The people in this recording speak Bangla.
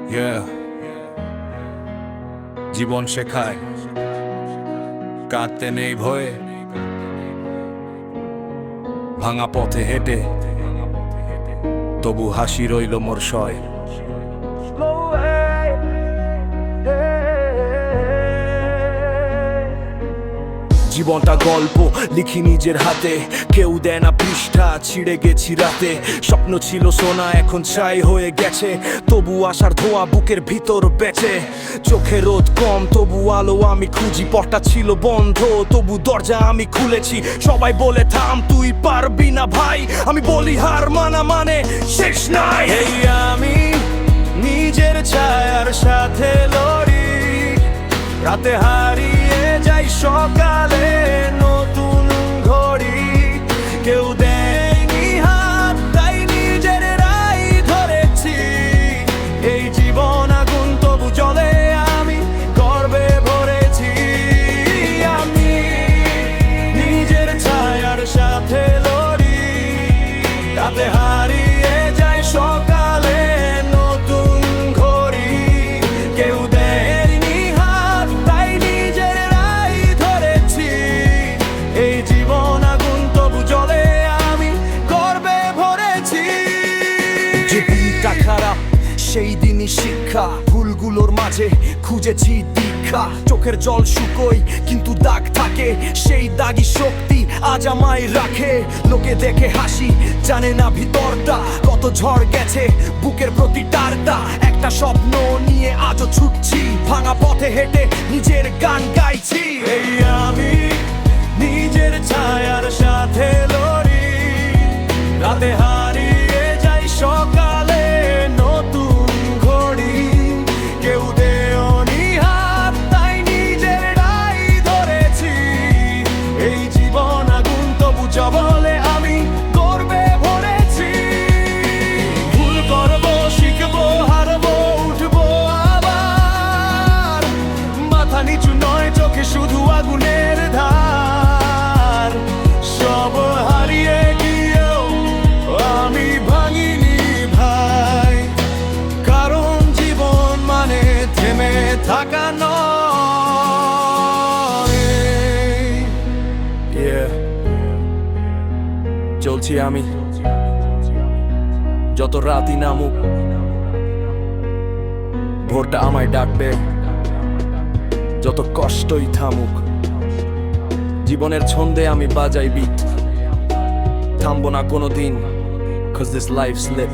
Yeah. জীবন শেখায় কাঁদতে নেই ভয়ে, ভাঙা পথে হেঁটে তবু হাসি রইল মোর শয়। জীবনটা গল্প লিখি নিজের হাতে, কেউ দেয় না পৃষ্ঠা, ছিঁড়ে গেছি রাতে। স্বপ্ন ছিল সোনা, এখন ছাই হয়ে গেছে, তবু আশার ধোয়া বুকের ভিতর বেঁচে। চোখে রোদ কম, তবু আলো আমি খুঁজি। পথটা ছিল বন্ধ, তবু দরজা আমি খুলেছি। সবাই বলে থাম, তুই পারবি না ভাই, আমি বলি হার মানা মানে শেষ নাই। এই আমি নিজের ছায়ার সাথে লড়ি, রাতে হারিয়ে যাই, সকালে নতুন ঘড়ি। কেউ দেয়নি হাত, তাই নিজের রাই ধরেছি। এই জীবন আগুন, তবু জ্বলে, আমি গর্বে ভরেছি। আমি নিজের ছায়ার সাথে লড়ি, রাতে হারিয়ে যাই, সকালে নতুন ঘড়ি। কেউ দেয়নি হাত, তাই নিজের রাই ধরেছি। এই জীবন আগুন, তবু জ্বলে, আমি গর্বে ভরেছি। যে দিনটা খারাপ, সেই দিনই শিক্ষা। ভুলগুলোর মাঝে খুঁজেছি দীক্ষা। চোখের জল শুকোই, কিন্তু দাগ থাকে, সেই দাগই শক্তি আজ আমায় রাখে। লোকে দেখে হাসি, জানে না ভিতরটা কত ঝড় গেছে বুকের প্রতি টারটা। একটা স্বপ্ন নিয়ে আজও ছুটছি, ভাঙা পথে হেঁটে নিজের গান গাইছি। এই আমি নিজের ছায়ার সাথে লড়ি, রাতে হারিয়ে যাই, সকালে নতুন ঘড়ি। কেউ দেয়নি হাত, তাই নিজের রাই ধরেছি। এই জীবন আগুন, তবু জ্বলে, আমি গর্বে ভরেছি। ভুল করবো, শিখবো, হারবো, উঠবো আবার। মাথা নিচু নয়, চোখে শুধু আগুনের ধার। সব হারিয়ে গিয়েও আমি ভাঙিনি ভাই, কারণ জীবন মানে থেমে থাকা নয়। চলছি আমি, যত রাতই নামুক, ভোরটা আমায় ডাকবে, যত কষ্টই থামুক। জীবনের ছন্দে আমি বাজাই বিট, থামবো না কোনোদিন, 'cause this life's lit.